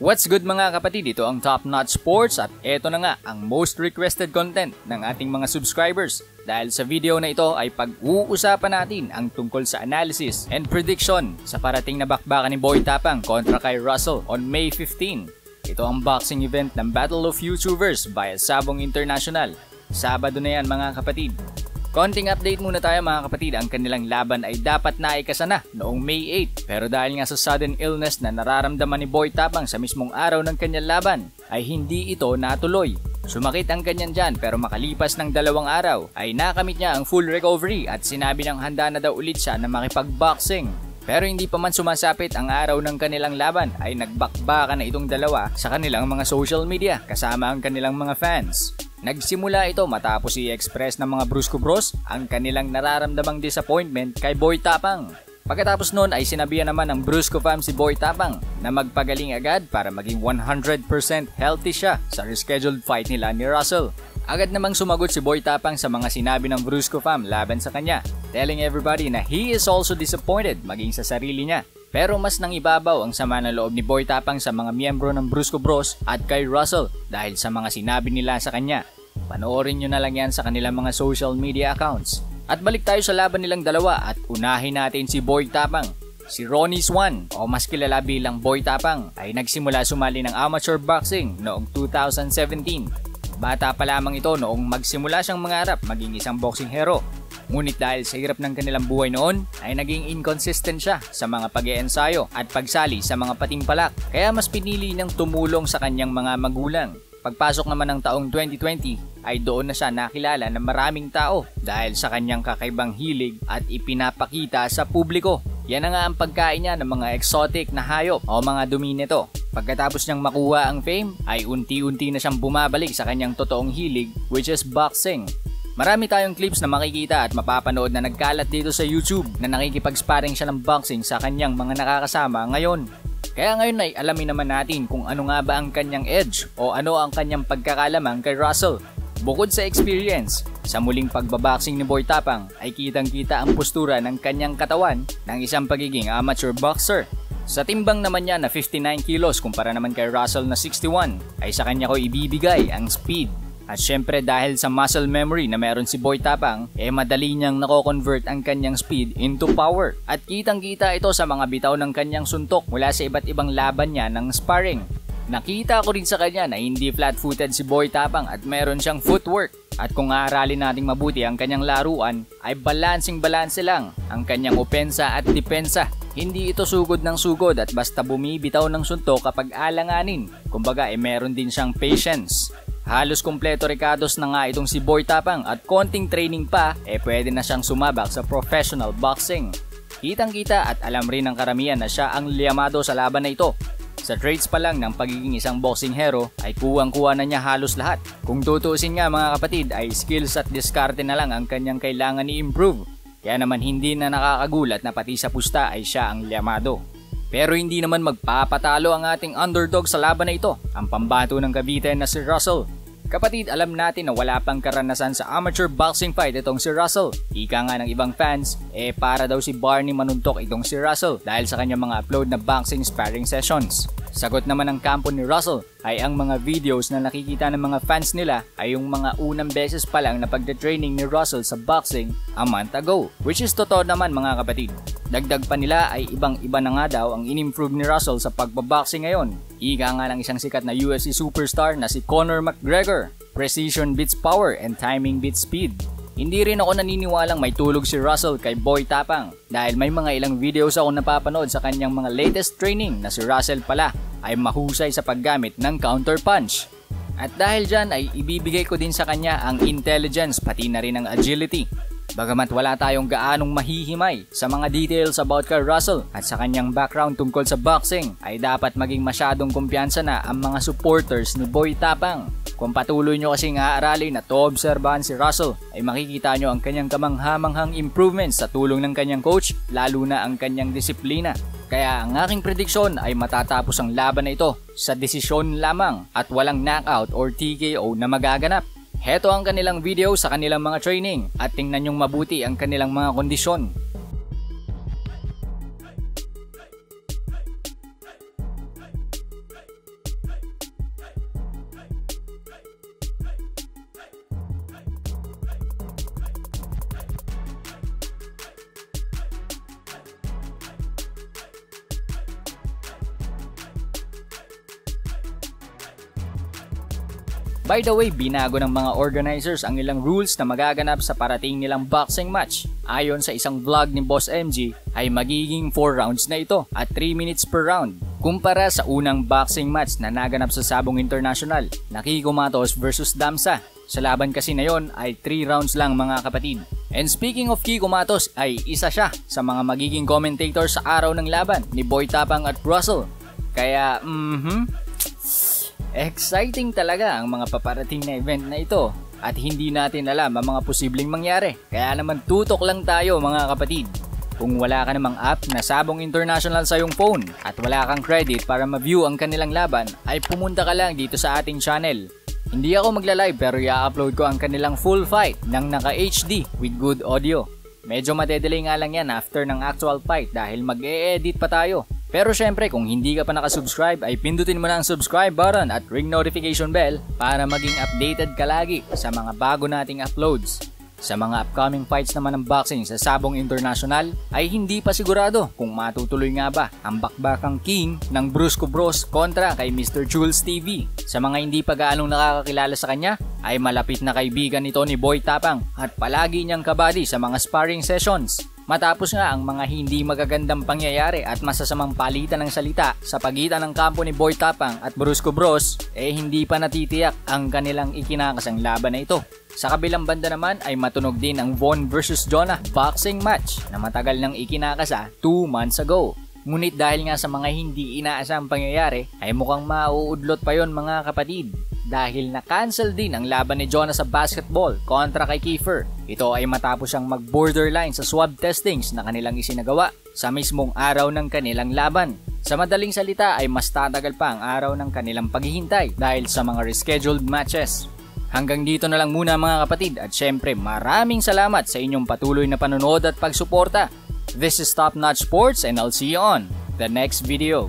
What's good mga kapatid, ito ang Top Notch Sports at eto na nga ang most requested content ng ating mga subscribers. Dahil sa video na ito ay pag-uusapan natin ang tungkol sa analysis and prediction sa parating na bakbakan ni Boy Tapang kontra kay Russell on May 15. Ito ang boxing event ng Battle of YouTubers via Sabong International. Sabado na yan mga kapatid. Konting update muna tayo mga kapatid, ang kanilang laban ay dapat naikasa na noong May 8 pero dahil nga sa sudden illness na nararamdaman ni Boy Tapang sa mismong araw ng kanyang laban ay hindi ito natuloy. Sumakit ang kanyang tiyan pero makalipas ng 2 araw ay nakamit niya ang full recovery at sinabi niyang handa na daw ulit siya na makipag-boxing. Pero hindi pa man sumasapit ang araw ng kanilang laban ay nagbakbakan na itong dalawa sa kanilang mga social media kasama ang kanilang mga fans. Nagsimula ito matapos i-express ng mga Brusco Bros ang kanilang nararamdamang disappointment kay Boy Tapang. Pagkatapos noon ay sinabihan naman ng Brusco fam si Boy Tapang na magpagaling agad para maging 100% healthy siya sa rescheduled fight nila ni Russell. Agad namang sumagot si Boy Tapang sa mga sinabi ng Brusco fam laban sa kanya, telling everybody na he is also disappointed maging sa sarili niya. Pero mas nang ibabaw ang sama ng loob ni Boy Tapang sa mga miyembro ng Brusco Bros at kay Russell dahil sa mga sinabi nila sa kanya. Panoorin nyo na lang yan sa kanilang mga social media accounts. At balik tayo sa laban nilang dalawa at unahin natin si Boy Tapang. Si Ronnie Swan o mas kilala bilang Boy Tapang ay nagsimula sumali ng amateur boxing noong 2017. Bata pa lamang ito noong magsimula siyang mangarap maging isang boxing hero. Ngunit dahil sa hirap ng kanilang buhay noon ay naging inconsistent siya sa mga pag-iensayo at pagsali sa mga patimpalak kaya mas pinili niyang tumulong sa kanyang mga magulang. Pagpasok naman ng taong 2020 ay doon na siya nakilala ng maraming tao dahil sa kanyang kakaibang hilig at ipinapakita sa publiko. Yan na nga ang pagkain niya ng mga exotic na hayop o mga dumi nito. Pagkatapos niyang makuha ang fame ay unti-unti na siyang bumabalik sa kanyang totoong hilig which is boxing. Marami tayong clips na makikita at mapapanood na nagkalat dito sa YouTube na nakikipag-sparring siya ng boxing sa kanyang mga nakakasama ngayon. Kaya ngayon ay alamin naman natin kung ano nga ba ang kanyang edge o ano ang kanyang pagkakalamang kay Russell. Bukod sa experience, sa muling pagbaboxing ni Boy Tapang ay kitang-kita ang postura ng kanyang katawan ng isang pagiging amateur boxer. Sa timbang naman niya na 59 kilos kumpara naman kay Russell na 61 ay sa kanya ko ibibigay ang speed. At syempre dahil sa muscle memory na meron si Boy Tapang, madali niyang nako-convert ang kanyang speed into power. At kitang-kita ito sa mga bitaw ng kanyang suntok mula sa iba't ibang laban niya ng sparring. Nakita ko rin sa kanya na hindi flat-footed si Boy Tapang at meron siyang footwork. At kung aaralin nating mabuti ang kanyang laruan, ay balancing-balanse lang ang kanyang opensa at depensa. Hindi ito sugod ng sugod at basta bumibitaw ng suntok kapag alanganin. Kumbaga meron din siyang patience. Halos kumpleto rekados na nga itong si Boy Tapang at konting training pa pwede na siyang sumabak sa professional boxing. Kitang-kita at alam rin ng karamihan na siya ang liyamado sa laban na ito. Sa traits pa lang ng pagiging isang boxing hero ay kuwang-kuha na niya halos lahat. Kung tutuusin nga mga kapatid ay skills at diskarte na lang ang kanyang kailangan i-improve. Kaya naman hindi na nakakagulat na pati sa pusta ay siya ang liyamado. Pero hindi naman magpapatalo ang ating underdog sa laban na ito, ang pambato ng Cavite na si Russell. Kapatid, alam natin na wala pang karanasan sa amateur boxing fight itong si Russell. Ika nga ng ibang fans, para daw si Barney manuntok itong si Russell dahil sa kanyang mga upload na boxing sparring sessions. Sagot naman ng kampo ni Russell ay ang mga videos na nakikita ng mga fans nila ay yung mga unang beses pa lang na pagde-training ni Russell sa boxing a month ago. Which is totoo naman mga kapatid. Dagdag pa nila ay ibang-iba na nga daw ang in-improve ni Russell sa pagbaboxing ngayon. Ika nga ng isang sikat na UFC superstar na si Conor McGregor. Precision beats power and timing beats speed. Hindi rin ako naniniwalang may tulog si Russell kay Boy Tapang dahil may mga ilang videos ako napapanood sa kanyang mga latest training na si Russell pala ay mahusay sa paggamit ng counter punch. At dahil dyan ay ibibigay ko din sa kanya ang intelligence pati na rin ang agility. Bagamat wala tayong gaanong mahihimay sa mga details about kay Russell at sa kanyang background tungkol sa boxing ay dapat maging masyadong kumpiyansa na ang mga supporters ni Boy Tapang. Kung patuloy nyo kasing aaralin at obserbahan si Russell ay makikita nyo ang kanyang kamanghamanghang improvements sa tulong ng kanyang coach lalo na ang kanyang disiplina. Kaya ang aking prediksyon ay matatapos ang laban na ito sa desisyon lamang at walang knockout or TKO na magaganap. Heto ang kanilang video sa kanilang mga training at tingnan nyong mabuti ang kanilang mga kondisyon. By the way, binago ng mga organizers ang ilang rules na magaganap sa parating nilang boxing match. Ayon sa isang vlog ni Boss MG ay magiging 4 rounds na ito at 3 minutes per round. Kumpara sa unang boxing match na naganap sa Sabong International na Kiko Matos versus Damsa. Sa laban kasi na yon ay 3 rounds lang mga kapatid. And speaking of Kiko Matos ay isa siya sa mga magiging commentator sa araw ng laban ni Boy Tapang at Russell. Kaya exciting talaga ang mga paparating na event na ito at hindi natin alam ang mga posibleng mangyari. Kaya naman tutok lang tayo mga kapatid. Kung wala ka namang app na Sabong International sa iyong phone at wala kang credit para ma-view ang kanilang laban ay pumunta ka lang dito sa ating channel. Hindi ako magla-live pero i-upload ko ang kanilang full fight ng naka-HD with good audio. Medyo madedelay nga lang yan after ng actual fight dahil mag-e-edit pa tayo. Pero syempre kung hindi ka pa nakasubscribe ay pindutin mo na ang subscribe button at ring notification bell para maging updated ka lagi sa mga bago nating uploads. Sa mga upcoming fights naman ng boxing sa Sabong International ay hindi pa sigurado kung matutuloy nga ba ang bakbakang king ng Brusco Bros kontra kay Mr. Jules TV. Sa mga hindi pa gaanong nakakakilala sa kanya ay malapit na kaibigan nito ni Boy Tapang at palagi niyang kabady sa mga sparring sessions. Matapos nga ang mga hindi magagandang pangyayari at masasamang palitan ng salita sa pagitan ng kampo ni Boy Tapang at Brusco Bros, hindi pa natitiyak ang kanilang ikinakasang laban na ito. Sa kabilang banda naman ay matunog din ang Von vs Jonah boxing match na matagal nang ikinakasa 2 months ago. Ngunit dahil nga sa mga hindi inaasang pangyayari ay mukhang mauudlot pa yon mga kapatid. Dahil na-cancel din ang laban ni Jonah sa basketball kontra kay Kiefer. Ito ay matapos siyang mag-borderline sa swab testings na kanilang isinagawa sa mismong araw ng kanilang laban. Sa madaling salita ay mas tatagal pa ang araw ng kanilang paghihintay dahil sa mga rescheduled matches. Hanggang dito na lang muna mga kapatid at syempre maraming salamat sa inyong patuloy na panonood at pagsuporta. This is Top Notch Sports and I'll see you on the next video.